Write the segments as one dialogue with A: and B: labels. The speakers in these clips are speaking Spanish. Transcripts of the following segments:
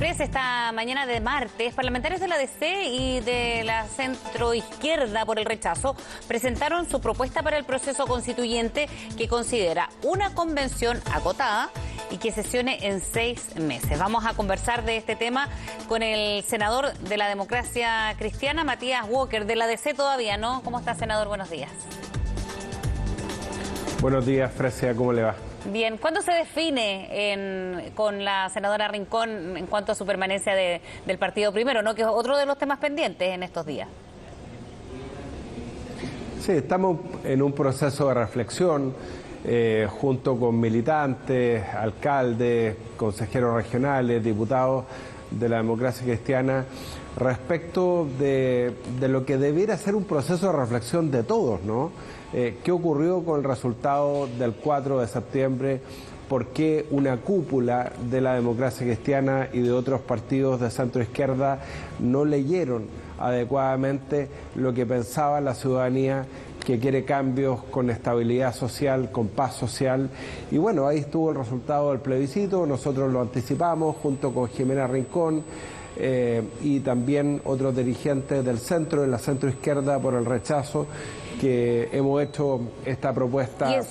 A: Express esta mañana de martes, parlamentarios de la DC y de la centroizquierda por el rechazo presentaron su propuesta para el proceso constituyente que considera una convención acotada y que sesione en 6 meses. Vamos a conversar de este tema con el senador de la Democracia Cristiana, Matías Walker, de la DC todavía, ¿no? ¿Cómo está, senador? Buenos días.
B: Buenos días, Fresia, ¿cómo le va?
A: Bien, ¿cuándo se define con la senadora Rincón en cuanto a su permanencia del partido primero, ¿no? Que es otro de los temas pendientes en estos días?
B: Sí, estamos en un proceso de reflexión junto con militantes, alcaldes, consejeros regionales, diputados de la Democracia Cristiana respecto de lo que debiera ser un proceso de reflexión de todos, ¿no? ¿Qué ocurrió con el resultado del 4 de septiembre? ¿Por qué una cúpula de la Democracia Cristiana y de otros partidos de centro-izquierda no leyeron adecuadamente lo que pensaba la ciudadanía, que quiere cambios con estabilidad social, con paz social? Y bueno, ahí estuvo el resultado del plebiscito, nosotros lo anticipamos junto con Jimena Rincón y también otros dirigentes del centro, de la centro-izquierda por el rechazo, que hemos hecho esta propuesta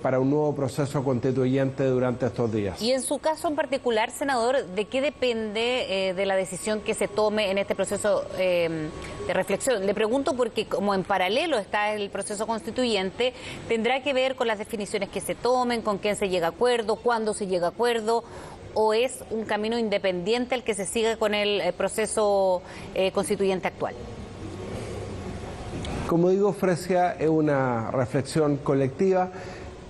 B: para un nuevo proceso constituyente durante estos días.
A: Y en su caso en particular, senador, ¿de qué depende de la decisión que se tome en este proceso de reflexión? Le pregunto porque como en paralelo está el proceso constituyente, ¿tendrá que ver con las definiciones que se tomen, con quién se llega a acuerdo, cuándo se llega a acuerdo, o es un camino independiente el que se sigue con el proceso constituyente actual?
B: Como digo, Fresia, es una reflexión colectiva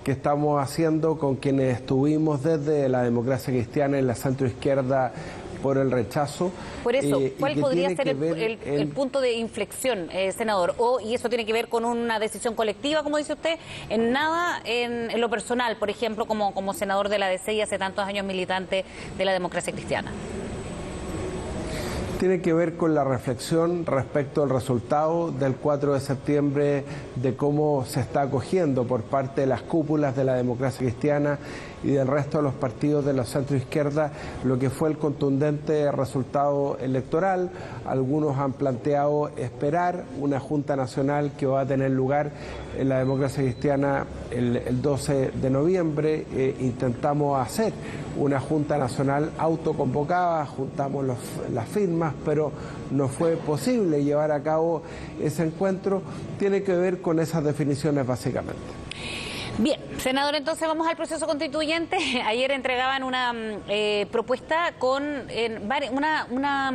B: que estamos haciendo con quienes estuvimos desde la Democracia Cristiana en la centroizquierda por el rechazo.
A: Por eso, ¿cuál podría ser el punto de inflexión, senador? ¿Y eso tiene que ver con una decisión colectiva, como dice usted? En nada, en lo personal, por ejemplo, como senador de la DC y hace tantos años militante de la Democracia Cristiana.
B: Tiene que ver con la reflexión respecto al resultado del 4 de septiembre, de cómo se está acogiendo por parte de las cúpulas de la Democracia Cristiana y del resto de los partidos de la centroizquierda lo que fue el contundente resultado electoral. Algunos han planteado esperar una Junta Nacional que va a tener lugar en la Democracia Cristiana el 12 de noviembre. Intentamos hacer una Junta Nacional autoconvocada, juntamos las firmas, pero no fue posible llevar a cabo ese encuentro. Tiene que ver con esas definiciones básicamente.
A: Bien, senador, entonces vamos al proceso constituyente. Ayer entregaban una propuesta con una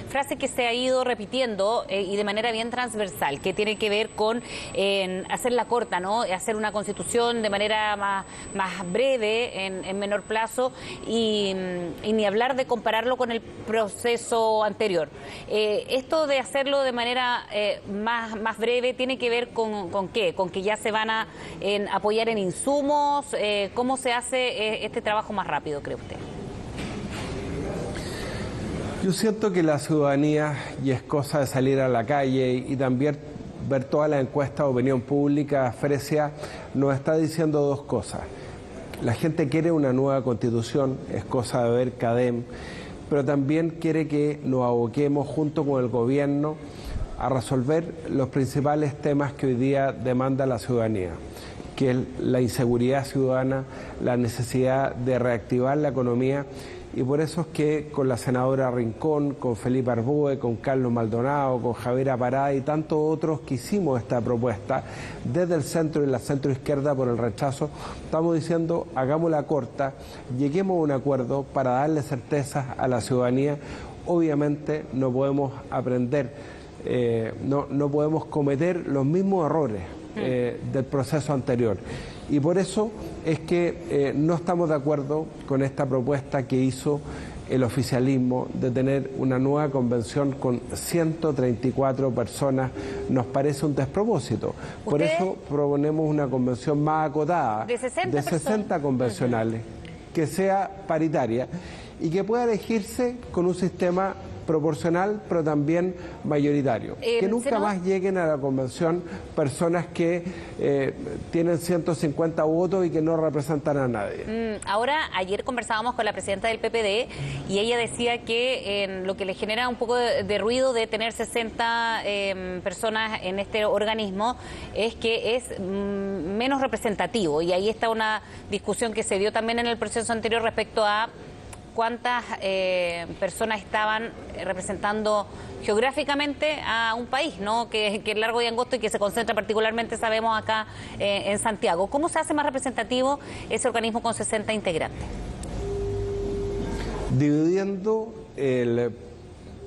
A: frase que se ha ido repitiendo y de manera bien transversal, que tiene que ver con hacerla corta, ¿no? Hacer una constitución de manera más breve, en menor plazo, y ni hablar de compararlo con el proceso anterior. Esto de hacerlo de manera más breve tiene que ver con ¿qué? Con que ya se van a apoyar en insumos. ¿Cómo se hace este trabajo más rápido, cree usted?
B: Yo siento que la ciudadanía, y es cosa de salir a la calle y también ver todas las encuestas de opinión pública, Fresia, nos está diciendo dos cosas. La gente quiere una nueva constitución, es cosa de ver CADEM, pero también quiere que nos aboquemos junto con el gobierno a resolver los principales temas que hoy día demanda la ciudadanía, que es la inseguridad ciudadana, la necesidad de reactivar la economía, y por eso es que con la senadora Rincón, con Felipe Arbúe, con Carlos Maldonado, con Javiera Parada y tantos otros que hicimos esta propuesta desde el centro y la centroizquierda por el rechazo, estamos diciendo hagámosla corta, lleguemos a un acuerdo para darle certezas a la ciudadanía. Obviamente no podemos aprender, no podemos cometer los mismos errores del proceso anterior, y por eso es que no estamos de acuerdo con esta propuesta que hizo el oficialismo de tener una nueva convención con 134 personas. Nos parece un despropósito. Por eso proponemos una convención más acotada
A: de
B: 60 convencionales, que sea paritaria y que pueda elegirse con un sistema proporcional, pero también mayoritario. Que nunca más lleguen a la convención personas que tienen 150 votos y que no representan a nadie.
A: Ahora, ayer conversábamos con la presidenta del PPD y ella decía que lo que le genera un poco de ruido de tener 60 personas en este organismo es que es menos representativo, y ahí está una discusión que se dio también en el proceso anterior respecto a cuántas personas estaban representando geográficamente a un país, ¿no? Que es largo y angosto y que se concentra particularmente, sabemos, acá en Santiago. ¿Cómo se hace más representativo ese organismo con 60 integrantes?
B: Dividiendo el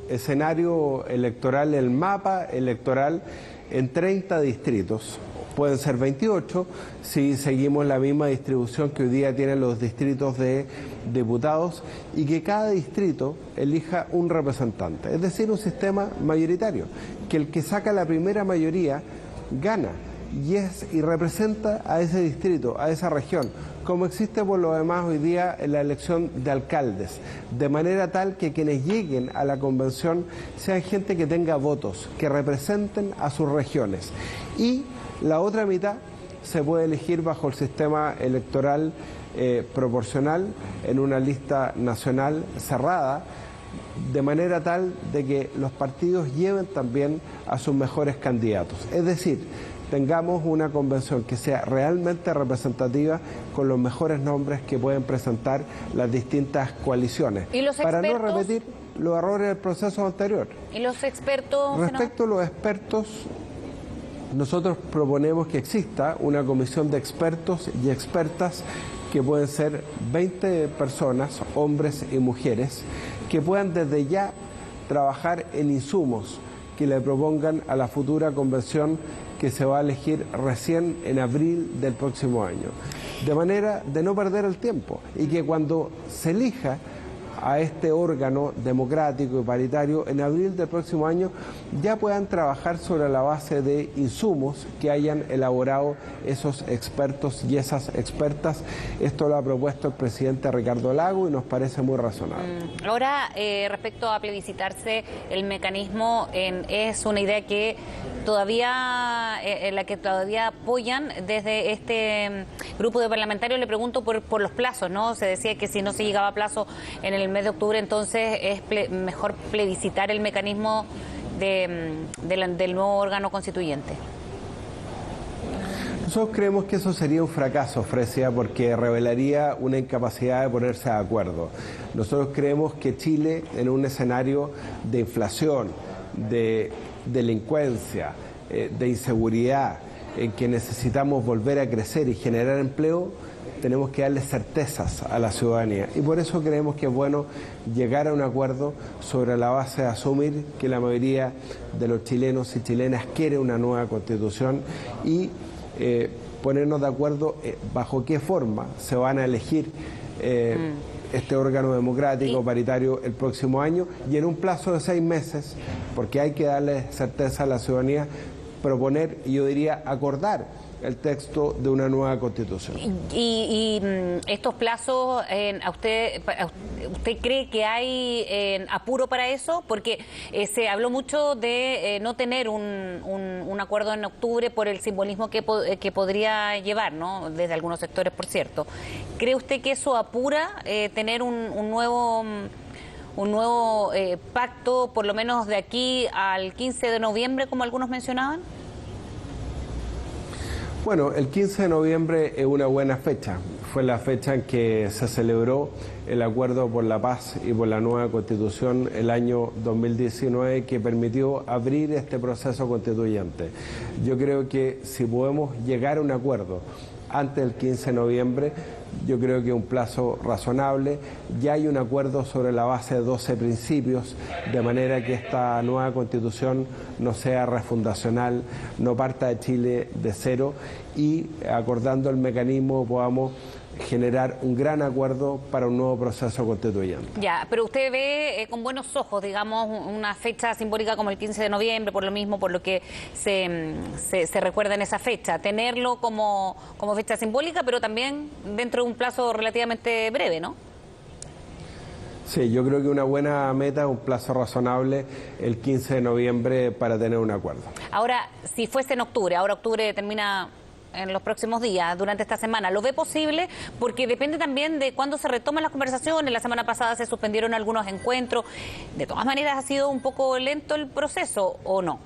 B: escenario electoral, el mapa electoral, en 30 distritos. Pueden ser 28 si seguimos la misma distribución que hoy día tienen los distritos de diputados, y que cada distrito elija un representante, es decir, un sistema mayoritario, que el que saca la primera mayoría gana y representa a ese distrito, a esa región, como existe por lo demás hoy día en la elección de alcaldes, de manera tal que quienes lleguen a la convención sean gente que tenga votos, que representen a sus regiones. Y la otra mitad se puede elegir bajo el sistema electoral proporcional en una lista nacional cerrada, de manera tal de que los partidos lleven también a sus mejores candidatos. Es decir, tengamos una convención que sea realmente representativa con los mejores nombres que pueden presentar las distintas coaliciones.
A: ¿Y los expertos?
B: Para no repetir los errores del proceso anterior.
A: ¿Y los expertos?
B: Respecto a los expertos, nosotros proponemos que exista una comisión de expertos y expertas que pueden ser 20 personas, hombres y mujeres, que puedan desde ya trabajar en insumos que le propongan a la futura convención que se va a elegir recién en abril del próximo año, de manera de no perder el tiempo, y que cuando se elija a este órgano democrático y paritario en abril del próximo año ya puedan trabajar sobre la base de insumos que hayan elaborado esos expertos y esas expertas. Esto lo ha propuesto el presidente Ricardo Lagos y nos parece muy razonable.
A: Ahora, respecto a plebiscitarse el mecanismo, es una idea que todavía, la que todavía apoyan desde este grupo de parlamentarios. Le pregunto por los plazos, ¿no? Se decía que si no se llegaba a plazo en el mes de octubre, entonces es mejor plebiscitar el mecanismo del nuevo órgano constituyente.
B: Nosotros creemos que eso sería un fracaso, Fresia, porque revelaría una incapacidad de ponerse de acuerdo. Nosotros creemos que Chile, en un escenario de inflación, de delincuencia, de inseguridad, en que necesitamos volver a crecer y generar empleo, tenemos que darle certezas a la ciudadanía, y por eso creemos que es bueno llegar a un acuerdo sobre la base de asumir que la mayoría de los chilenos y chilenas quiere una nueva constitución y ponernos de acuerdo bajo qué forma se van a elegir este órgano democrático paritario el próximo año, y en un plazo de 6 meses, porque hay que darle certeza a la ciudadanía, proponer, y yo diría acordar el texto de una nueva constitución.
A: Y estos plazos, ¿usted cree que hay apuro para eso? Porque se habló mucho de no tener un acuerdo en octubre por el simbolismo que podría llevar, ¿no? Desde algunos sectores, por cierto. ¿Cree usted que eso apura tener un nuevo pacto, por lo menos de aquí al 15 de noviembre, como algunos mencionaban?
B: Bueno, el 15 de noviembre es una buena fecha. Fue la fecha en que se celebró el Acuerdo por la Paz y por la nueva Constitución el año 2019, que permitió abrir este proceso constituyente. Yo creo que si podemos llegar a un acuerdo antes del 15 de noviembre, yo creo que es un plazo razonable. Ya hay un acuerdo sobre la base de 12 principios, de manera que esta nueva Constitución no sea refundacional, no parta de Chile de cero, y acordando el mecanismo podamos generar un gran acuerdo para un nuevo proceso constituyente.
A: Ya, pero usted ve con buenos ojos, digamos, una fecha simbólica como el 15 de noviembre, por lo mismo, por lo que se recuerda en esa fecha, tenerlo como fecha simbólica, pero también dentro de un plazo relativamente breve, ¿no?
B: Sí, yo creo que una buena meta, un plazo razonable, el 15 de noviembre para tener un acuerdo.
A: Ahora, si fuese en octubre, ahora octubre termina en los próximos días, durante esta semana, ¿lo ve posible? Porque depende también de cuándo se retoman las conversaciones. La semana pasada se suspendieron algunos encuentros. De todas maneras, ¿ha sido un poco lento el proceso o no?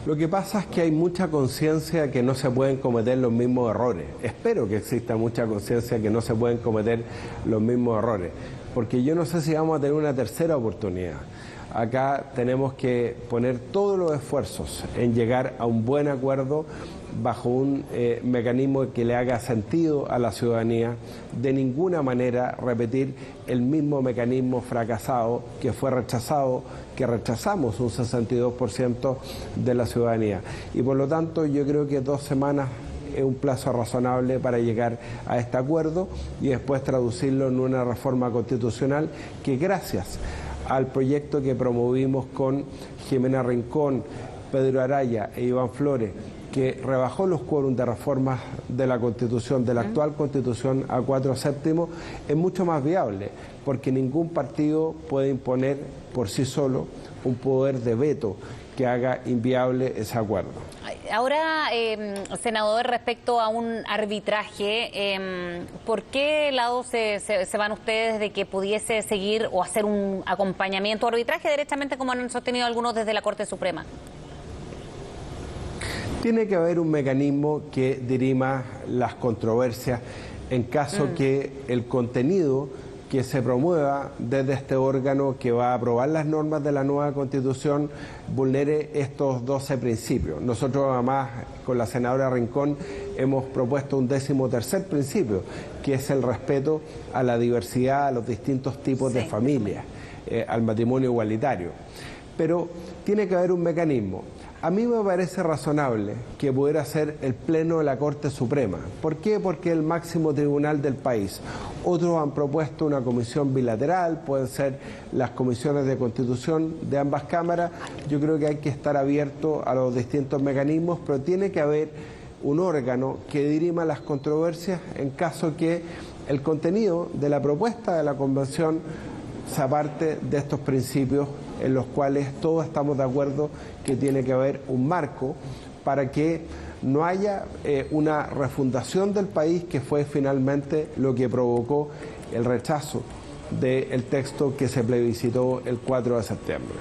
B: Lo que pasa es que hay mucha conciencia que no se pueden cometer los mismos errores. Espero que exista mucha conciencia que no se pueden cometer los mismos errores, porque yo no sé si vamos a tener una tercera oportunidad. Acá tenemos que poner todos los esfuerzos en llegar a un buen acuerdo bajo un mecanismo que le haga sentido a la ciudadanía, de ninguna manera repetir el mismo mecanismo fracasado que fue rechazado, que rechazamos un 62% de la ciudadanía. Y por lo tanto yo creo que 2 semanas es un plazo razonable para llegar a este acuerdo y después traducirlo en una reforma constitucional que, gracias al proyecto que promovimos con Jimena Rincón, Pedro Araya e Iván Flores, que rebajó los quórums de reformas de la Constitución, de la actual Constitución a 4/7, es mucho más viable, porque ningún partido puede imponer por sí solo un poder de veto que haga inviable ese acuerdo.
A: Ahora, senador, respecto a un arbitraje, ¿por qué lado se van ustedes de que pudiese seguir o hacer un acompañamiento o arbitraje derechamente, como han sostenido algunos desde la Corte Suprema?
B: Tiene que haber un mecanismo que dirima las controversias en caso que el contenido que se promueva desde este órgano que va a aprobar las normas de la nueva Constitución vulnere estos 12 principios. Nosotros, además, con la senadora Rincón hemos propuesto un 13º principio, que es el respeto a la diversidad, a los distintos tipos de familias, al matrimonio igualitario. Pero tiene que haber un mecanismo. A mí me parece razonable que pudiera ser el Pleno de la Corte Suprema. ¿Por qué? Porque es el máximo tribunal del país. Otros han propuesto una comisión bilateral, pueden ser las comisiones de Constitución de ambas cámaras. Yo creo que hay que estar abierto a los distintos mecanismos, pero tiene que haber un órgano que dirima las controversias en caso que el contenido de la propuesta de la Convención se aparte de estos principios en los cuales todos estamos de acuerdo que tiene que haber un marco para que no haya una refundación del país, que fue finalmente lo que provocó el rechazo del texto que se plebiscitó el 4 de septiembre.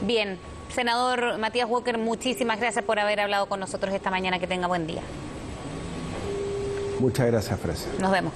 A: Bien, senador Matías Walker, muchísimas gracias por haber hablado con nosotros esta mañana. Que tenga buen día.
B: Muchas gracias, Fresia.
A: Nos vemos.